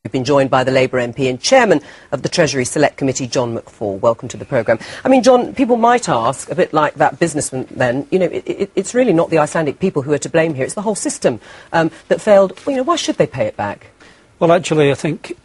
We've been joined by the Labour MP and Chairman of the Treasury Select Committee, John McFall. Welcome to the programme. I mean, John, people might ask, a bit like that businessman then, you know, it's really not the Icelandic people who are to blame here. It's the whole system that failed. Well, you know, why should they pay it back? Well, actually, I think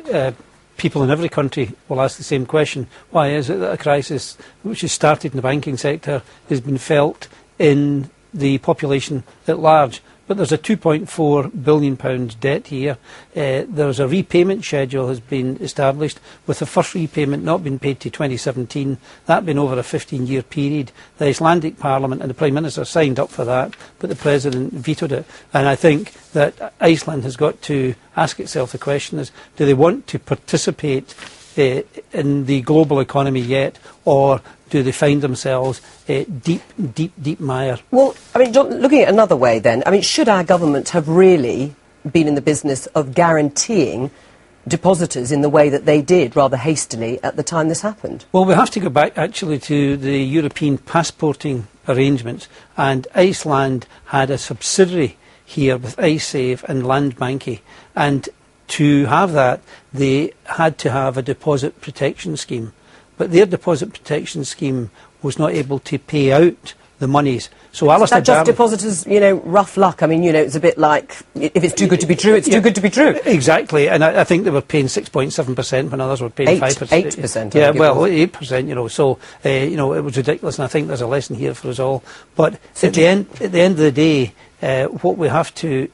people in every country will ask the same question. Why is it that a crisis which has started in the banking sector has been felt in the population at large? But there's a £2.4 billion debt here. There's a repayment schedule has been established, with the first repayment not being paid to 2017, that being over a 15-year period. The Icelandic Parliament and the Prime Minister signed up for that, but the President vetoed it. And I think that Iceland has got to ask itself the question is, do they want to participate in the global economy yet, or do they find themselves deep mire? Well, I mean, John, looking at another way then, I mean, should our government have really been in the business of guaranteeing depositors in the way that they did, rather hastily, at the time this happened? Well, we have to go back, actually, to the European passporting arrangements, and Iceland had a subsidiary here with Icesave and Landbanki, and to have that, they had to have a deposit protection scheme. But their deposit protection scheme was not able to pay out the monies. So Alistair Is that just depositors, you know, rough luck? I mean, you know, it's a bit like, if it's too good to be true, it's too good to be true. Exactly, and I think they were paying 6.7% when others were paying 5%. 8%. Yeah, well, 8%, you know, so, you know, it was ridiculous, and I think there's a lesson here for us all. But so at the end of the day, what we have to...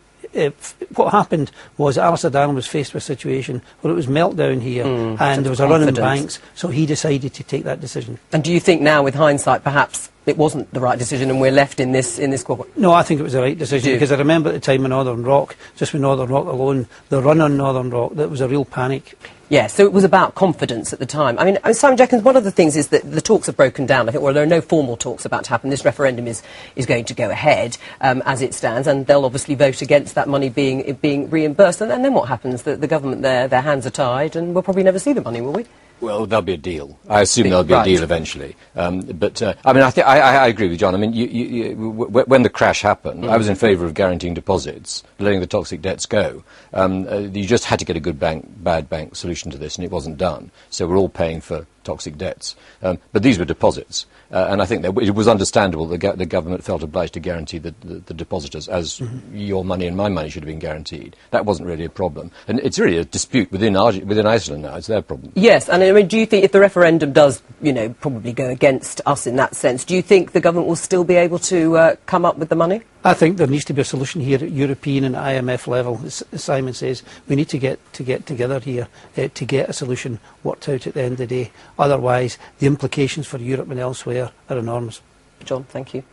what happened was Alistair Darling was faced with a situation where it was meltdown here and there was a run in banks, so he decided to take that decision. And do you think now, with hindsight, perhaps it wasn't the right decision and we're left in this quagmire? No, I think it was the right decision, because I remember at the time in Northern Rock, just with Northern Rock alone, the run on Northern Rock, that was a real panic. Yeah, so it was about confidence at the time. I mean, Simon Jenkins, one of the things is that the talks have broken down. I think, well, there are no formal talks about to happen. This referendum is going to go ahead as it stands, and they'll obviously vote against that money being reimbursed. And then what happens? The government there, their hands are tied, and we'll probably never see the money, will we? Well, there'll be a deal. I assume there'll be a deal eventually. I mean, I agree with John. I mean, when the crash happened, I was in favour of guaranteeing deposits, letting the toxic debts go. You just had to get a good bad bank solution to this, and it wasn't done. So we're all paying for toxic debts. But these were deposits. And I think that it was understandable that the government felt obliged to guarantee the depositors, as your money and my money should have been guaranteed. That wasn't really a problem. And it's really a dispute within Iceland now. It's their problem. Yes, and I mean, do you think if the referendum does, you know, probably go against us in that sense, do you think the government will still be able to come up with the money? I think there needs to be a solution here at European and IMF level. As Simon says, we need to get together here to get a solution worked out at the end of the day. Otherwise, the implications for Europe and elsewhere are enormous. John, thank you.